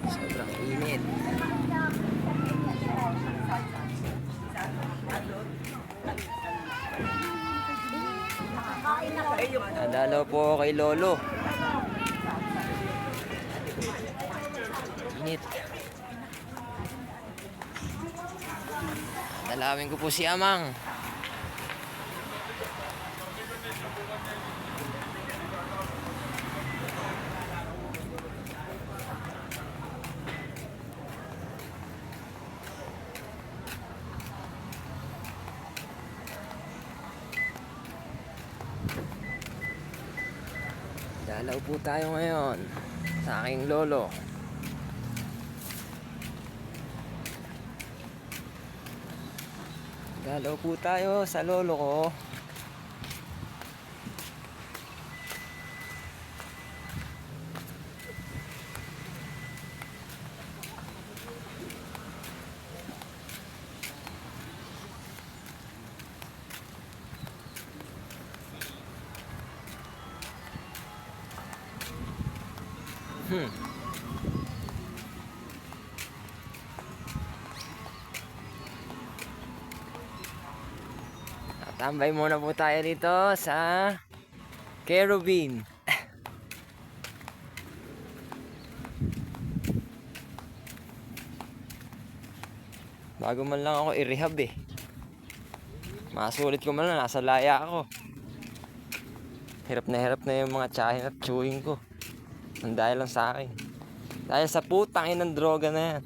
Sobrang init. Nadalaw po ako kay Lolo. Init. Dalawin ko po si Amang. Dalaw po tayo ngayon sa aking lolo. Dalaw po tayo sa lolo ko. Tambay muna po tayo dito sa Caribbean. Bago man lang ako i-rehab eh. Masulit ko man lang, nasa laya ako. Hirap na yung mga tsahin at chewing ko. Ang dahil lang sa akin. Dahil sa putang inang droga na yan.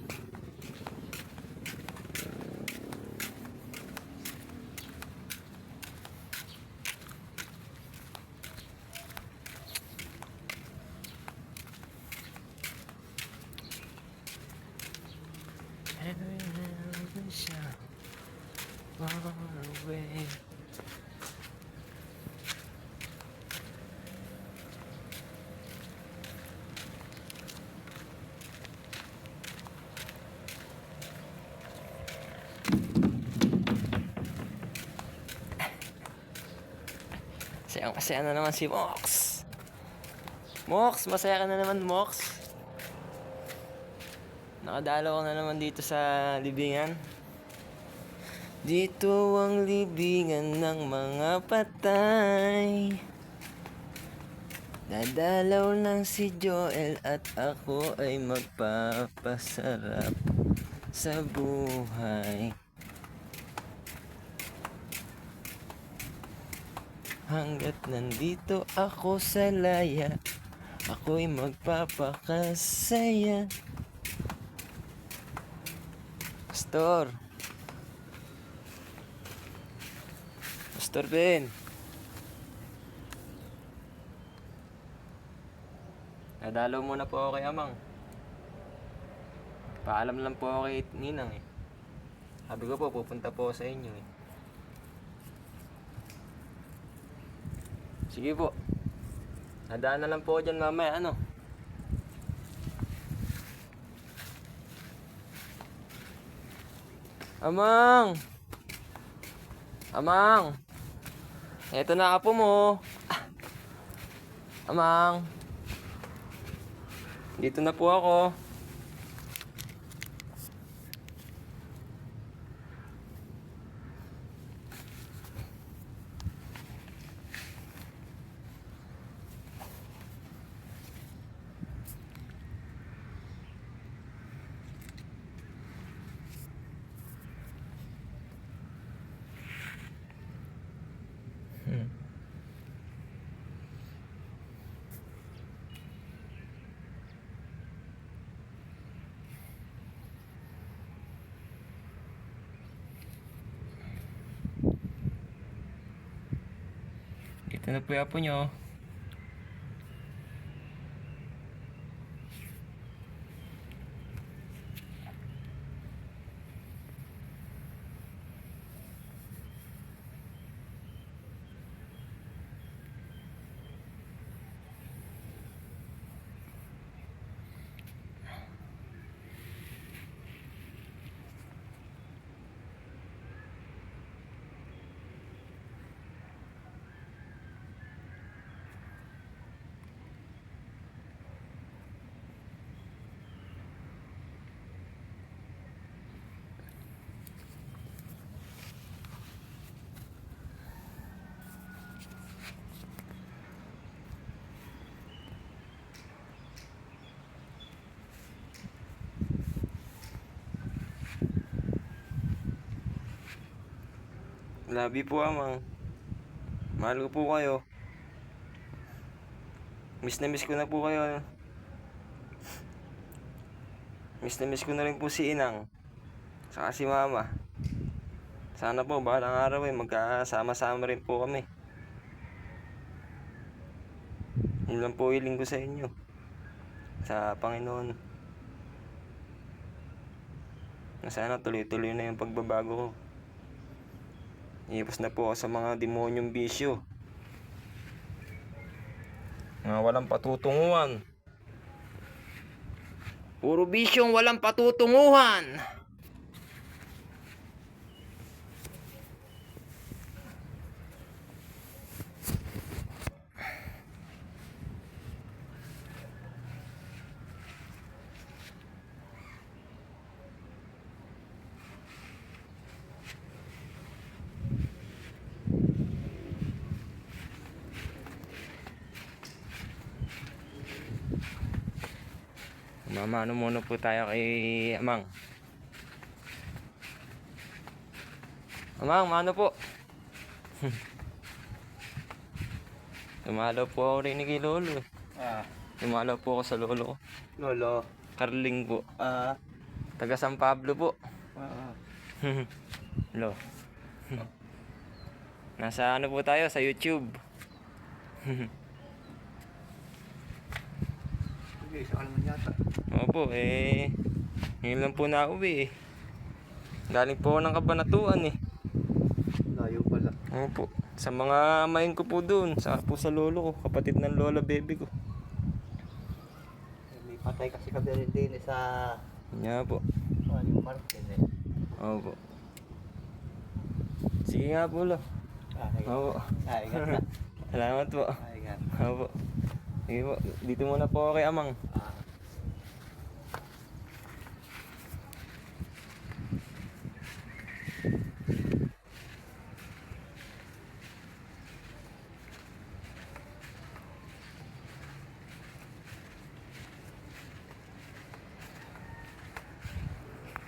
Masaya na naman si Mox. Mox, masaya ka na naman, Mox. Nakadalaw ka na naman dito sa libingan. Dito ang libingan ng mga patay. Dadalaw lang si Joel at ako ay magpapasarap sa buhay. Hanggat nandito ako sa laya, ako'y magpapakasaya. Pastor Ben, nadalaw muna po ako kay Amang. Paalam lang po ako kay Ninang eh. Sabi ko po, pupunta po sa inyo eh. Sige po. Nadaan na lang po dyan mamaya, ano? Amang! Amang! Eto na apo mo. Amang! Dito na po ako. Dito na po yung apo nyo. Love you po, Amang. Mahal ko po kayo. Miss na miss ko na po kayo. Miss na miss ko na rin po si Inang. Saka si Mama. Sana po balang araw magkasama-sama rin po kami. Yun lang po hiling ko sa inyo. Sa Panginoon. Na sana tuloy-tuloy na yung pagbabago ko. Iipos na po ako sa mga demonyong bisyo. Mga walang patutunguhan. Puro bisyong walang patutunguhan. Mamano muna po tayo kay Amang. Amang, mano po? Tumalaw po ako rin kay Lolo. Tumalaw po ako sa lolo ko. Lolo. Carling po. Taga San Pablo po. Lo. Nasa ano po tayo? Sa YouTube. Isa ka naman yata. Opo, ngayon lang po nauwi eh. Galing po ako ng Kabanatuan eh. Layo pala. Opo, sa mga main ko po doon, sa po sa lolo ko, kapatid ng lola baby ko. May patay kasi kami rin din sa... Nga po. Ano yung Martin eh. Opo. Sige nga po lo. Opo. Ingat na. Salamat po. Ingat. Opo. Sige po, dito muna po ako kay Amang.